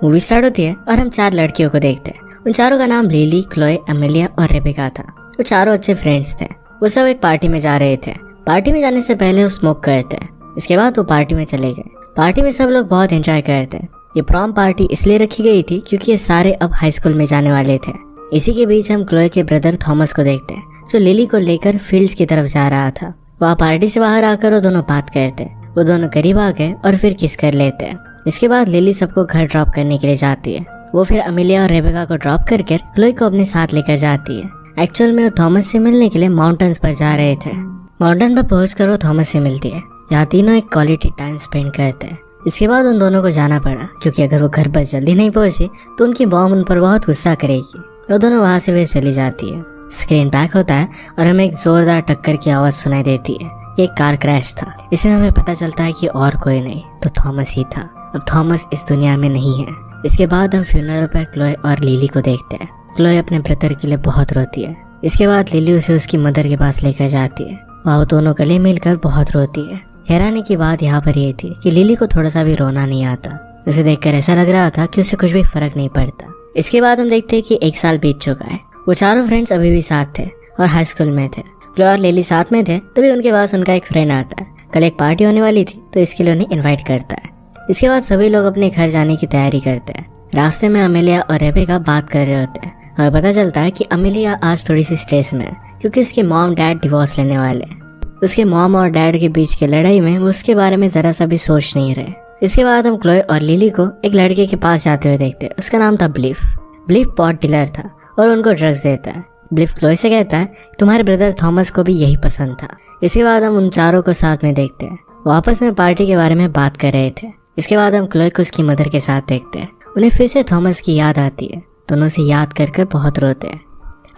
Movie start होती है और हम 4 लड़कियों को देखते हैं। उन चारों का नाम लिली, क्लोए, अमेलिया और रेबेका था। वो चारों अच्छे फ्रेंड्स थे। वो सब एक पार्टी में जा रहे थे। पार्टी में जाने से पहले वो स्मोक करे थे। इसके बाद वो पार्टी में चले गए। पार्टी में सब लोग बहुत एंजॉय कर रहे थे। ये प्रॉम पार्टी इसलिए रखी गई थी क्योंकि ये सारे अब हाई स्कूल में जाने वाले थे। इसी के बीच हम क्लोए के ब्रदर थॉमस को देखते हैं जो लिली को लेकर फील्ड्स की तरफ जा रहा था। वहाँ पार्टी से बाहर आकर वो दोनों बात करते। वो दोनों करीब आ गए और फिर किस कर लेते हैं। इसके बाद लिली सबको घर ड्रॉप करने के लिए जाती है। वो फिर अमेलिया और रेबेका को ड्रॉप करके क्लोए को अपने साथ लेकर जाती है। एक्चुअल में वो थॉमस से मिलने के लिए माउंटेन्स पर जा रहे थे। माउंटेन पर पहुंचकर वो थॉमस से मिलती है। यहाँ तीनों एक क्वालिटी टाइम स्पेंड करते हैं। इसके बाद उन दोनों को जाना पड़ा क्योंकि अगर वो घर पर जल्दी नहीं पहुंचे तो उनकी मॉम उन पर बहुत गुस्सा करेगी। वो दोनों वहाँ से फिर चली जाती है। स्क्रीन बैक होता है और हमें एक जोरदार टक्कर की आवाज सुनाई देती है। एक कार क्रैश था। इसमें हमें पता चलता है कि और कोई नहीं तो थॉमस ही था। अब थॉमस इस दुनिया में नहीं है। इसके बाद हम फ्यूनरल पर क्लोए और लिली को देखते हैं। क्लोए अपने ब्रदर के लिए बहुत रोती है। इसके बाद लिली उसे उसकी मदर के पास लेकर जाती है। वहाँ वो दोनों गले मिलकर बहुत रोती है। हैरानी की बात यहाँ पर यह थी कि लिली को थोड़ा सा भी रोना नहीं आता। उसे देखकर ऐसा लग रहा था कि उसे कुछ भी फर्क नहीं पड़ता। इसके बाद हम देखते हैं कि 1 साल बीत चुका है। वो चारों फ्रेंड्स अभी भी साथ थे और हाई स्कूल में थे। क्लोए और लिली साथ में थे तभी उनके पास उनका एक फ्रेंड आता है। कल एक पार्टी होने वाली थी तो इसके लिए उन्हें इन्वाइट करता है। इसके बाद सभी लोग अपने घर जाने की तैयारी करते हैं। रास्ते में अमेलिया और रेबेका बात कर रहे होते हैं। हमें पता चलता है कि अमेलिया आज थोड़ी सी स्ट्रेस में है क्योंकि उसके मॉम डैड डिवोर्स लेने वाले हैं। उसके मॉम और डैड के बीच की लड़ाई में वो उसके बारे में जरा सा भी सोच नहीं रहे। इसके बाद हम क्लोए और लिली को एक लड़के के पास जाते हुए देखते हैं। उसका नाम था ब्लिफ। ब्लिफ पॉट डीलर था और उनको ड्रग्स देता है। ब्लिफ क्लोए से कहता है तुम्हारे ब्रदर थॉमस को भी यही पसंद था। इसके बाद हम उन चारों को साथ में देखते हैं। वो आपस में पार्टी के बारे में बात कर रहे थे। इसके बाद हम क्लोए को उसकी मदर के साथ देखते हैं। उन्हें फिर से थॉमस की याद आती है। दोनों से याद कर कर बहुत रोते हैं।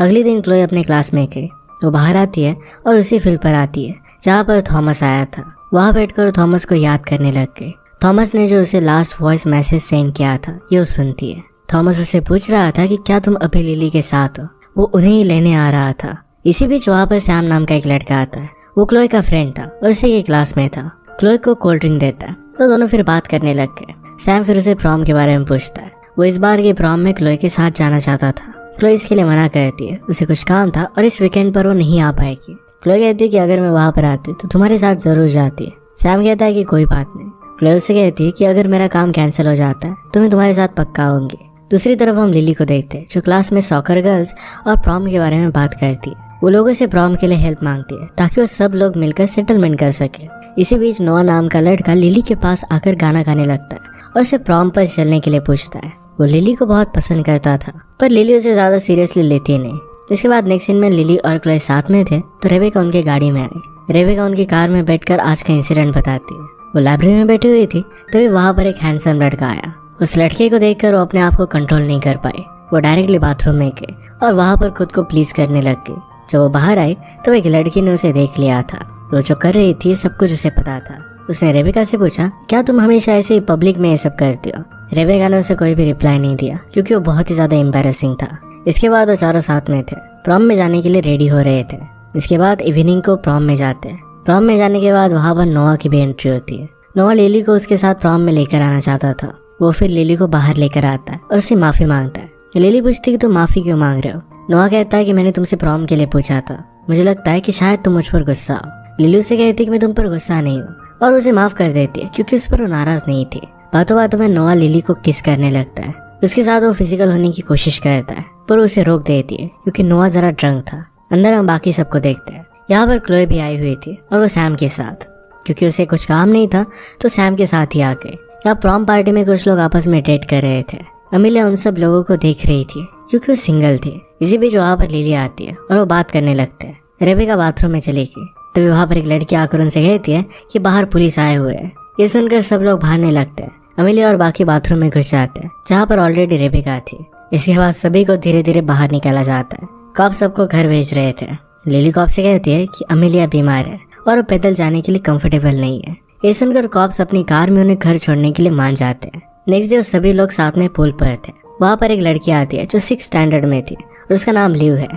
अगले दिन क्लोए अपने क्लास में गई। वो बाहर आती है और उसी फील्ड पर आती है जहाँ पर थॉमस आया था। वहाँ बैठकर थॉमस को याद करने लग गई। थॉमस ने जो उसे लास्ट वॉइस मैसेज सेंड किया था ये वो सुनती है। थॉमस उससे पूछ रहा था कि क्या तुम अभी लिली के साथ हो। वो उन्हें ही लेने आ रहा था। इसी बीच वहाँ पर सैम नाम का एक लड़का आता है। वो क्लोए का फ्रेंड था और उसी के क्लास में था। क्लोए को कोल्ड ड्रिंक देता है तो दोनों फिर बात करने लग गए। सैम फिर उसे प्रॉम के बारे में पूछता है। वो इस बार के प्रॉम में क्लोए के साथ जाना चाहता था। क्लोए इसके लिए मना करती है। उसे कुछ काम था और इस वीकेंड पर वो नहीं आ पाएगी। क्लोए कहती है कि अगर मैं वहाँ पर आती तो तुम्हारे साथ जरूर जाती है। सैम कहता है कि कोई बात नहीं। क्लोए उससे कहती है कि अगर मेरा काम कैंसिल हो जाता है तो मैं तुम्हारे साथ पक्का आऊंगी। दूसरी तरफ हम लिली को देखते हैं जो क्लास में सॉकर गर्ल्स और प्रॉम के बारे में बात करती है। वो लोगों से प्रॉम के लिए हेल्प मांगती है ताकि वो सब लोग मिलकर सेटलमेंट कर सके। इसी बीच नोआ नाम का लड़का लिली के पास आकर गाना गाने लगता है और उसे प्रॉम पर चलने के लिए पूछता है। वो लिली को बहुत पसंद करता था पर लिली उसे ज्यादा सीरियसली लेती नहीं। इसके बाद नेक्स्ट सीन में लिली और क्लोए साथ में थे तो रेबेका उनके गाड़ी में आई। रेबेका उनकी कार में बैठकर आज का इंसिडेंट बताती है। वो लाइब्रेरी में बैठी हुई थी तभी वहाँ पर एक हैंडसम लड़का आया। उस लड़के को देखकर वो अपने आप को कंट्रोल नहीं कर पाई। वो डायरेक्टली बाथरूम में गई और वहाँ पर खुद को प्लीज करने लग गई। जब वो बाहर आई तो एक लड़की ने उसे देख लिया था। वो जो कर रही थी सब कुछ उसे पता था। उसने रेबेका से पूछा क्या तुम हमेशा ऐसे पब्लिक में ये सब करती हो। रेबेका ने उसे कोई भी रिप्लाई नहीं दिया क्योंकि वो बहुत ही ज्यादा एम्बैरेसिंग था। इसके बाद वो चारों साथ में थे। प्रॉम में जाने के लिए रेडी हो रहे थे। इसके बाद इवनिंग को प्रॉम में जाते हैं। प्रॉम में जाने के बाद वहाँ पर नोआ की भी एंट्री होती है। नोआ लिली को उसके साथ प्रॉम में लेकर आना चाहता था। वो फिर लिली को बाहर लेकर आता है और उससे माफी मांगता है। लिली पूछती कि तुम माफी क्यों मांग रहे हो। नोआ कहता है कि मैंने तुमसे प्रॉम के लिए पूछा था। मुझे लगता है कि शायद तुम मुझ पर गुस्सा हो। लिली उसे कहती है कि मैं तुम पर गुस्सा नहीं हूँ और उसे माफ कर देती है क्योंकि उस पर वो नाराज नहीं थी। बातों बातों में नोआ लिली को किस करने लगता है। उसके साथ वो फिजिकल होने की कोशिश करता है पर उसे रोक देती है क्योंकि नोआ जरा ड्रंक था। अंदर हम बाकी सबको देखते हैं। यहाँ पर क्लोए भी आई हुई थी और वो सैम के साथ। क्योंकि उसे कुछ काम नहीं था तो सैम के साथ ही आ गए। यहाँ प्रॉम पार्टी में कुछ लोग आपस में डेट कर रहे थे। अमेलिया उन सब लोगों को देख रही थी क्योंकि वो सिंगल थी। इसी बीच वहाँ पर लिली आती है और वो बात करने लगते हैं। रेबेका बाथरूम में चली गई तभी वहाँ पर एक लड़की आकर उनसे कहती है कि बाहर पुलिस आए हुए हैं। ये सुनकर सब लोग भागने लगते हैं। अमेलिया और बाकी बाथरूम में घुस जाते हैं जहाँ पर ऑलरेडी रेबेका थी। इसके बाद सभी को धीरे धीरे बाहर निकाला जाता है। कॉप सबको घर भेज रहे थे। लिली कॉप से कहती है कि अमेलिया बीमार है और वो पैदल जाने के लिए कंफर्टेबल नहीं है। ये सुनकर कॉप्स अपनी कार में उन्हें घर छोड़ने के लिए मान जाते हैं। नेक्स्ट डे सभी लोग साथ में पूल पर थे। वहाँ पर एक लड़की आती है जो 6th स्टैंडर्ड में थी और उसका नाम लिव है।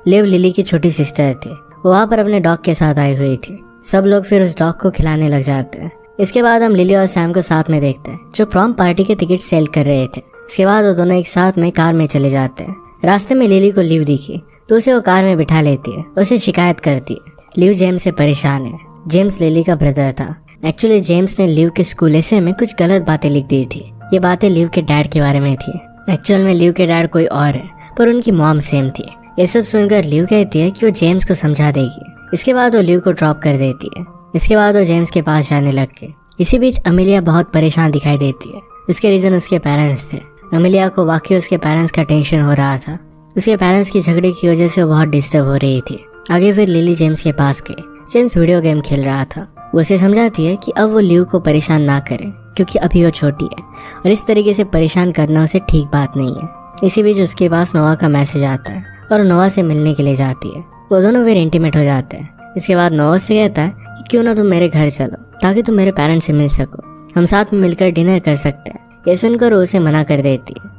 लिव लिली की छोटी सिस्टर थी। वो वहाँ पर अपने डॉग के साथ आई हुई थी। सब लोग फिर उस डॉग को खिलाने लग जाते हैं। इसके बाद हम लिली और सैम को साथ में देखते हैं जो प्रॉम पार्टी के टिकट सेल कर रहे थे। इसके बाद वो दोनों एक साथ में कार में चले जाते हैं। रास्ते में लिली को लिव दिखी तो उसे वो कार में बिठा लेती है, उसे शिकायत करती है। लिव जेम्स से परेशान है। जेम्स लिली का ब्रदर था। एक्चुअली जेम्स ने लिव के स्कूल एसे में कुछ गलत बातें लिख दी थी। ये बातें लिव के डैड के बारे में थी। एक्चुअल में लिव के डैड कोई और है, पर उनकी मॉम सेम थी। ये सब सुनकर लिव कहती है कि वो जेम्स को समझा देगी। इसके बाद वो लिव को ड्रॉप कर देती है। इसके बाद वो जेम्स के पास जाने लग गई। इसी बीच अमेलिया बहुत परेशान दिखाई देती है। इसके रीजन उसके पेरेंट्स थे। अमेलिया को वाकई उसके पेरेंट्स का टेंशन हो रहा था। उसके पेरेंट्स की झगड़े की वजह से वो बहुत डिस्टर्ब हो रही थी। आगे फिर लिली जेम्स के पास गई। जेम्स वीडियो गेम खेल रहा था। वो उसे समझाती है कि अब वो लिव को परेशान ना करे, क्योंकि अभी वो छोटी है और इस तरीके से परेशान करना उसे ठीक बात नहीं है। इसी बीच उसके पास नोआ का मैसेज आता है और नोआ से मिलने के लिए जाती है। वो दोनों फिर इंटीमेट हो जाते हैं। इसके बाद नोआ से कहता है कि क्यों ना तुम मेरे घर चलो ताकि तुम मेरे पेरेंट्स से मिल सको, हम साथ में मिलकर डिनर कर सकते हैं। ये सुनकर वो उसे मना कर देती है।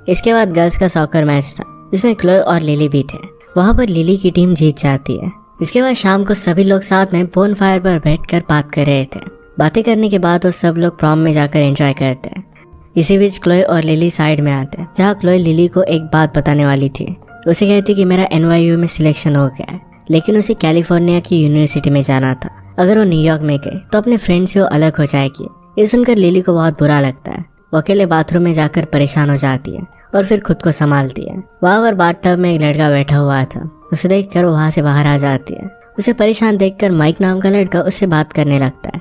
इसके बाद गर्ल्स का सॉकर मैच था जिसमें क्लोए और लिली भी थे। वहाँ पर लिली की टीम जीत जाती है। इसके बाद शाम को सभी लोग साथ में बोन फायर पर बैठकर बात कर रहे थे। बातें करने के बाद वो सब लोग प्रॉम में जाकर एंजॉय करते हैं। इसी बीच क्लोए और लिली साइड में आते हैं, जहाँ क्लोए लिली को एक बात बताने वाली थी। उसे कहती कि मेरा NYU में सिलेक्शन हो गया है, लेकिन उसे कैलिफोर्निया की यूनिवर्सिटी में जाना था। अगर वो न्यूयॉर्क में गए तो अपने फ्रेंड से वो अलग हो जाएगी। ये सुनकर लिली को बहुत बुरा लगता है। वो अकेले बाथरूम में जाकर परेशान हो जाती है और फिर खुद को संभालती है। वहाँ पर बाथटब में एक लड़का बैठा हुआ था। उसे देखकर वो वहाँ से बाहर आ जाती है। उसे परेशान देखकर माइक नाम का लड़का उससे बात करने लगता है।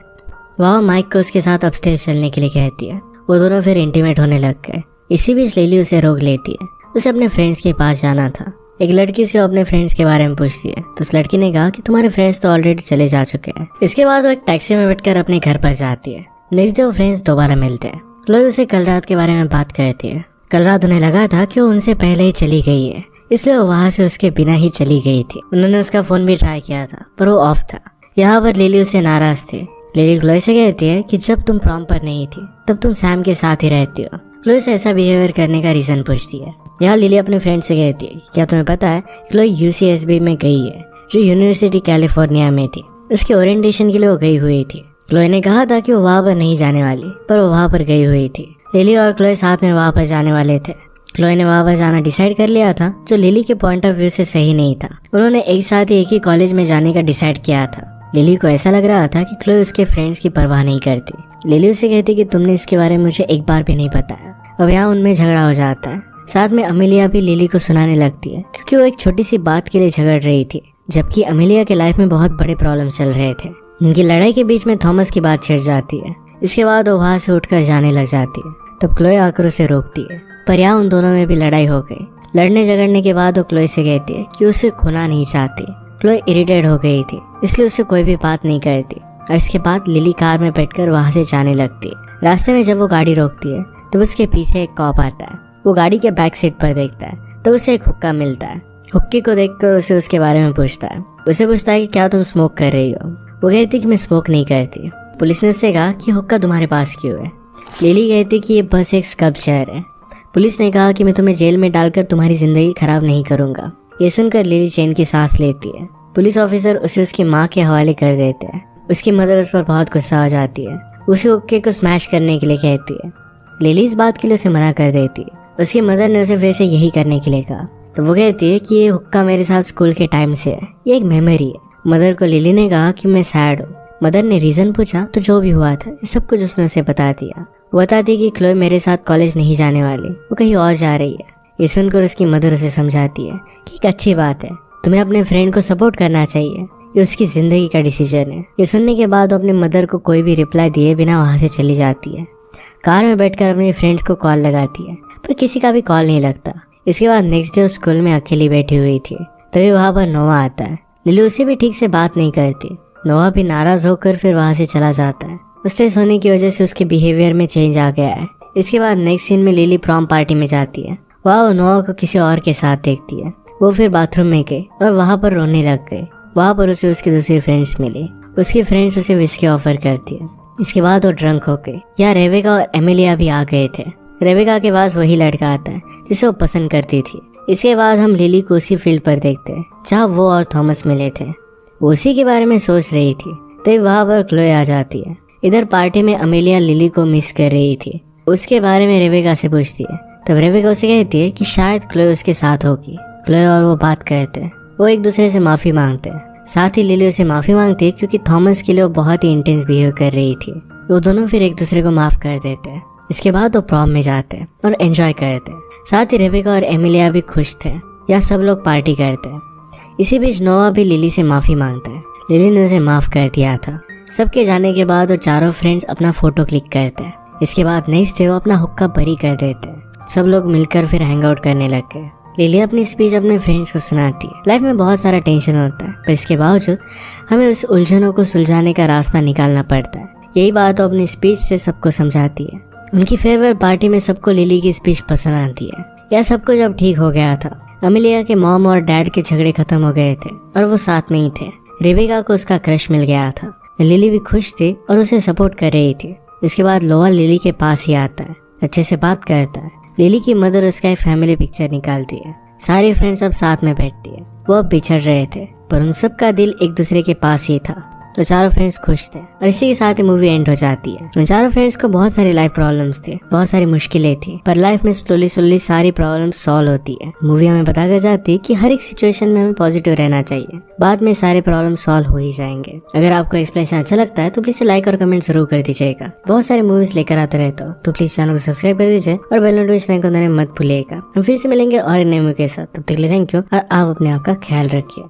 वह माइक को उसके साथ अपस्टेज चलने के लिए कहती है। वो दोनों फिर इंटीमेट होने लग गए। इसी बीच लिली उसे रोक लेती है। उसे अपने फ्रेंड्स के पास जाना था। एक लड़की से अपने फ्रेंड्स के बारे में पूछती है तो उस लड़की ने कहा कि तुम्हारे फ्रेंड्स तो ऑलरेडी चले जा चुके हैं। इसके बाद वो एक टैक्सी में बैठकर अपने घर पर जाती है। नेक्स्ट डे वो फ्रेंड्स दोबारा मिलते हैं। क्लोए उसे कल रात के बारे में बात करती है। कल रात उन्हें लगा था कि वो उनसे पहले ही चली गई है, इसलिए वो वहाँ से उसके बिना ही चली गई थी। उन्होंने उसका फोन भी ट्राई किया था पर वो ऑफ था। यहाँ पर लिली उससे नाराज थी। लिली क्लोए से कहती है कि जब तुम प्रॉम पर नहीं थी तब तुम सैम के साथ ही रहती हो। क्लोए से ऐसा बिहेवियर करने का रीजन पूछती है। यहाँ लिली अपने फ्रेंड से कहती है क्या तुम्हें पता है क्लोए UCSB में गई है, जो यूनिवर्सिटी कैलिफोर्निया में थी। उसकी ओरिएंटेशन के लिए वो गई हुई थी। क्लोए ने कहा था कि वो वहाँ पर नहीं जाने वाली, पर वो वहाँ पर गई हुई थी। लिली और क्लोए साथ में वहाँ पर जाने वाले थे। क्लोए ने वहाँ पर जाना डिसाइड कर लिया था, जो लिली के पॉइंट ऑफ व्यू से सही नहीं था। उन्होंने एक साथ ही एक ही कॉलेज में जाने का डिसाइड किया था। लिली को ऐसा लग रहा था कि क्लोए उसके फ्रेंड्स की परवाह नहीं करती। लिली उससे कहती कि तुमने इसके बारे में मुझे एक बार भी नहीं बताया। अब यहाँ उनमें झगड़ा हो जाता है। साथ में अमेलिया भी लिली को सुनाने लगती है, क्योंकि वो एक छोटी सी बात के लिए झगड़ रही थी, जबकि अमेलिया के लाइफ में बहुत बड़े प्रॉब्लम चल रहे थे। उनकी लड़ाई के बीच में थॉमस की बात छिड़ जाती है। इसके बाद वो वहाँ से उठकर जाने लग जाती है। तब क्लोए आकर उसे रोकती है, पर यहाँ उन दोनों में भी लड़ाई हो गई। लड़ने झगड़ने के बाद वो क्लोए से कहती है कि उसे खोना नहीं चाहती। क्लोए इरिटेट हो गई थी, इसलिए उससे कोई भी बात नहीं करती। और इसके बाद लिली कार में बैठकर वहाँ से जाने लगती है। रास्ते में जब वो गाड़ी रोकती है तब उसके पीछे एक कॉप आता है। वो गाड़ी के बैक सीट पर देखता है तो उसे एक हुक्का मिलता है। हुक्के को देखकर उसे उसके बारे में पूछता है। उसे पूछता है कि क्या तुम स्मोक कर रही हो। वो कहती कि मैं स्मोक नहीं करती। पुलिस ने उससे कहा कि हुक्का तुम्हारे पास क्यों है। लिली कहती कि ये बस एक स्कल्पचर है। पुलिस ने कहा कि मैं तुम्हें जेल में डालकर तुम्हारी जिंदगी खराब नहीं करूंगा। ये सुनकर लिली चैन की सांस लेती है। पुलिस ऑफिसर उसे उसकी माँ के हवाले कर देते हैं। उसकी मदर उस पर बहुत गुस्सा हो जाती है। उसे हुक्के को स्मैश करने के लिए कहती है। लिली इस बात के लिए उसे मना कर देती है। उसकी मदर ने उसे फिर से यही करने के लिए कहा तो वो कहती है कि ये हुक्का मेरे साथ स्कूल के टाइम से है, ये एक मेमोरी है। मदर को लिली ने कहा कि मैं सैड हूँ। मदर ने रीजन पूछा तो जो भी हुआ था ये सब कुछ उसने उसे बता दिया। वो बताती कि क्लोए मेरे साथ कॉलेज नहीं जाने वाली, वो कहीं और जा रही है। ये सुनकर उसकी मदर उसे समझाती है कि एक अच्छी बात है, तुम्हें अपने फ्रेंड को सपोर्ट करना चाहिए, ये उसकी जिंदगी का डिसीजन है। ये सुनने के बाद वो अपने मदर को कोई भी रिप्लाई दिए बिना वहाँ से चली जाती है। कार में बैठकर अपने फ्रेंड्स को कॉल लगाती है, पर किसी का भी कॉल नहीं लगता। इसके बाद नेक्स्ट डे स्कूल में अकेली बैठी हुई थी। तभी वहाँ पर नोआ आता है। लिली उसे भी ठीक से बात नहीं करती। नोआ भी नाराज होकर फिर वहाँ से चला जाता है। स्ट्रेस होने की वजह से उसके बिहेवियर में चेंज आ गया है। इसके बाद नेक्स्ट सीन में लिली प्रॉम पार्टी में जाती है। वहाँ वो नोआ को किसी और के साथ देखती है। वो फिर बाथरूम में गई और वहाँ पर रोने लग गई। वहाँ पर उसे उसकी दूसरी फ्रेंड्स मिली। उसकी फ्रेंड्स उसे विस्की ऑफर करती है। इसके बाद वो ड्रंक हो गई। यहाँ रेबेका और एमिलिया भी आ गए थे। रेबेका के पास वही लड़का आता है जिसे वो पसंद करती थी। इसके बाद हम लिली को उसी फील्ड पर देखते हैं जहाँ वो और थॉमस मिले थे। वो उसी के बारे में सोच रही थी तभी वहाँ पर क्लोए आ जाती है। इधर पार्टी में अमेलिया लिली को मिस कर रही थी। उसके बारे में रेबेका से पूछती है तब रेबेका उसे कहती है कि शायद क्लोए उसके साथ होगी। क्लोए और वो बात करते हैं, वो एक दूसरे से माफी मांगते हैं। साथ ही लिली उसे माफी मांगती है क्योंकि थॉमस के लिए वो बहुत ही इंटेंस बिहेव कर रही थी। वो दोनों फिर एक दूसरे को माफ कर देते हैं। इसके बाद वो प्रॉम में जाते हैं और एंजॉय करते हैं। साथ ही रेबेका और एमिलिया भी खुश थे। यहाँ सब लोग पार्टी करते हैं। इसी बीच नोआ भी लिली से माफी मांगता है। लिली ने उसे माफ कर दिया था। सबके जाने के बाद वो चारों फ्रेंड्स अपना फोटो क्लिक करते हैं। इसके बाद नेक्स्ट डे वो अपना हुक्का बरी कर देते हैं। सब लोग मिलकर फिर हैंग आउट करने लग गए। लिली अपनी स्पीच अपने फ्रेंड्स को सुनाती है। लाइफ में बहुत सारा टेंशन होता है, पर इसके बावजूद हमें उस उलझनों को सुलझाने का रास्ता निकालना पड़ता है। यही बात वो अपनी स्पीच से सबको समझाती है। उनकी फेयरवेल पार्टी में सबको लिली की स्पीच पसंद आती है। यह सब कुछ अब ठीक हो गया था। एमिलिया के मॉम और डैड के झगड़े खत्म हो गए थे और वो साथ में ही थे। रेबेका को उसका क्रश मिल गया था। लिली भी खुश थी और उसे सपोर्ट कर रही थी। इसके बाद लोआ लिली के पास ही आता है, अच्छे से बात करता है। लिली की मदर उसका एक फैमिली पिक्चर निकालती है। सारी फ्रेंड्स अब साथ में बैठती है। वो अब बिछड़ रहे थे, पर उन सब का दिल एक दूसरे के पास ही था। तो चारों फ्रेंड्स खुश थे और इसी के साथ ही मूवी एंड हो जाती है। तो चारों फ्रेंड्स को बहुत सारी लाइफ प्रॉब्लम्स थे, बहुत सारी मुश्किलें थी, पर लाइफ में स्लोली सारी प्रॉब्लम्स सॉल्व होती है। मूवी हमें बताकर जाती है कि हर एक सिचुएशन में हमें पॉजिटिव रहना चाहिए, बाद में सारे प्रॉब्लम सॉल्व हो ही जाएंगे। अगर आपको एक्सप्लेनेशन अच्छा लगता है तो प्लीज लाइक और कमेंट जरूर कर दीजिएगा। बहुत सारी मूवीज लेकर आते रहता हूँ, तो प्लीज चैनल को सब्सक्राइब कर दीजिए और बेल नोटिफिकेशन को दबाना मत भूलिएगा। हम फिर से मिलेंगे और नए मूवी के साथ। तब तक के लिए थैंक यू और आप अपने आप का ख्याल रखिए।